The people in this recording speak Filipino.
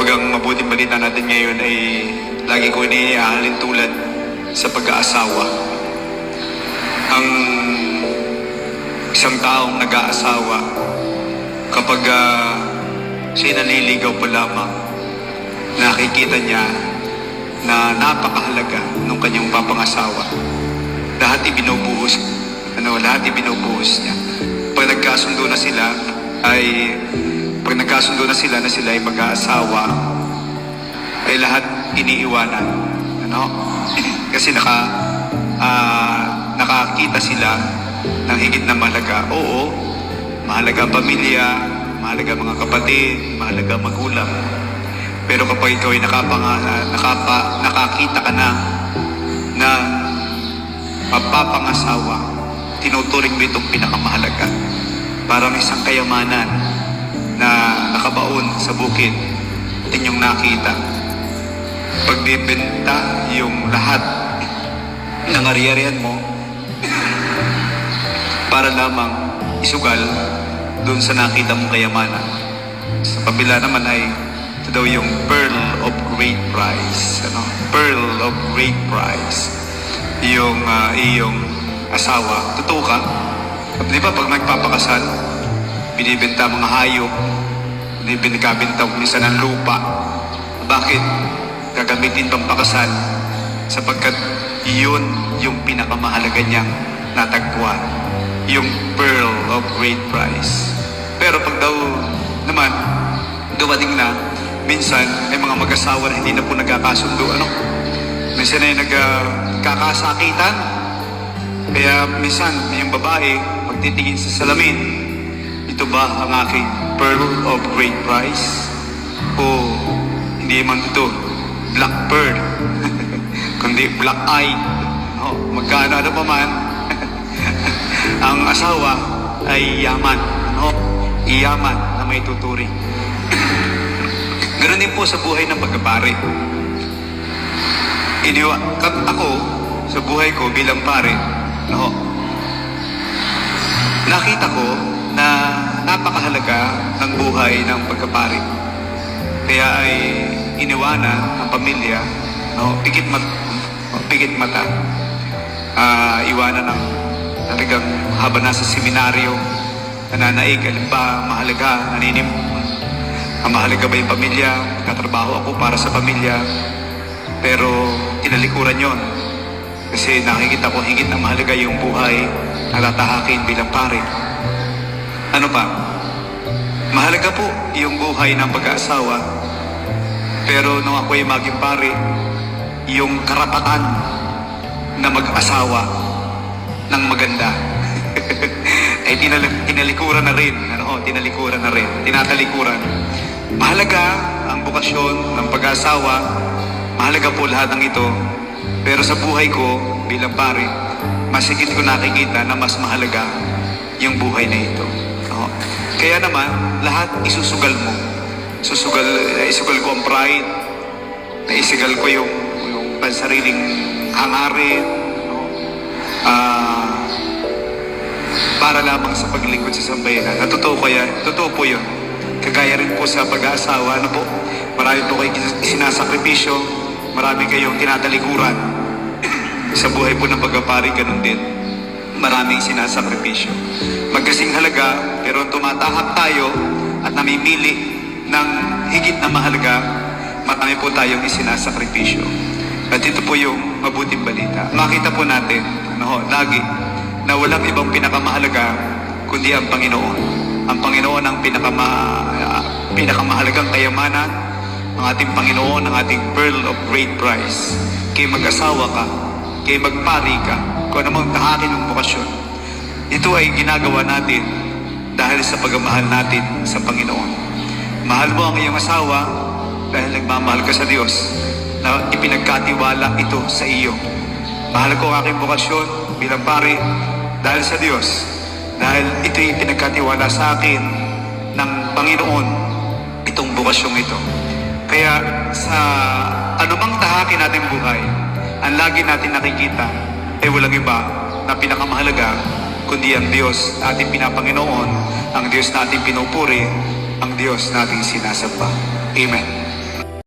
Kumbaga, ang mabuting balita natin ngayon ay lagi ko iniaalin tulad sa pag-aasawa. Ang isang taong nag-aasawa, kapag siya naliligaw pa lamang, nakikita niya na napakahalaga ng kanyang papangasawa. Lahat ibinubuhos niya. Pag nagkasundo na sila na sila ay mag-aasawa, ay lahat iniiwanan. Kasi nakakita sila ng higit na mahalaga. Oo, mahalaga ang pamilya, mahalaga mga kapatid, mahalaga magulang. Pero kapag ikaw ay nakakita ka na mapapangasawa, tinuturing mo itong pinakamahalaga. Parang isang kayamanan na nakabaon sa bukid at inyong nakita. Pagbibenta yung lahat ng ari-arian mo para lamang isugal doon sa nakita mong kayamanan. Sa kabila naman ay ito daw yung pearl of great price. Pearl of great price. Yung iyong asawa. Totoo ka? Di ba pag nagpapakasal, binibenta mga hayop, binibenta minsan ng lupa. Bakit? Gagamitin pang pakasal sapagkat iyon yung pinakamahalaga niyang natagpuan, yung pearl of great price. Pero pag daw naman dumating na, minsan ay mga mag-asawa na hindi na po nagkakasundo, minsan ay nagkakasakitan. Kaya minsan yung babae magtitingin sa salamin, ito ba ang aking pearl of great price? O hindi man ito black pearl, kundi black eye. Magkano pa man. Ang asawa ay yaman, iyaman na may tuturing. Ganoon din po sa buhay ng pagkapare. Ako sa buhay ko bilang pare, nakita ko na napakahalaga ng buhay ng pagkapare. Kaya ay iniwanan ang pamilya, pikit mata, iwanan ng talagang habang nasa seminaryo, nananaig, alin ba mahalaga, ang mahalaga ba yung pamilya, katrabaho ako para sa pamilya, pero tinalikuran yon. Kasi nakikita ko higit na mahalaga yung buhay na tatahakin bilang pare. Ano pa? Mahalaga po yung buhay ng pag-aasawa. Pero nung ako ay maging pare, yung karapatan na mag-asawa ng maganda ay tinalikuran na rin. Tinatalikuran. Mahalaga ang bukasyon ng pag-aasawa. Mahalaga po lahat ng ito. Pero sa buhay ko bilang pare, mas higit ko nakikita na mas mahalaga yung buhay na ito. Kaya naman, lahat isusugal mo. Isugal ko ang pride, isugal ko yung pansariling hangarin, para lamang sa paglingkod sa sambayanan. Totoo po yun. Kagaya rin po sa pag-aasawa, marami po kayo sinasakripisyo, marami kayong tinatalikuran. Sa buhay po ng pagkapari, ganun din. Maraming sinasakripisyo. Magkasing halaga, pero tumatahak tayo at namimili ng higit na mahalaga, marami po tayong isinasakripisyo. At ito po yung mabuting balita. Makita po natin, lagi, na walang ibang pinakamahalaga kundi ang Panginoon. Ang Panginoon ang pinakamahalagang kayamanan, ang ating Panginoon, ang ating pearl of great price. Kaya mag-asawa ka, kaya magpari ka, kung anumang tahakin ng bukasyon. Ito ay ginagawa natin dahil sa pagmamahal natin sa Panginoon. Mahal mo ang iyong asawa dahil nagmamahal ka sa Diyos na ipinagkatiwala ito sa iyo. Mahal ko ang aking bukasyon bilang pare dahil sa Diyos, dahil ito ay pinagkatiwala sa akin ng Panginoon, itong bukasyong ito. Kaya sa anumang tahakin natin buhay, ang lagi natin nakikita ay walang iba na pinakamahalaga kundi ang Diyos na ating pinapanginoon, ang Diyos na ating pinupuri, ang Diyos na ating sinasamba. Amen.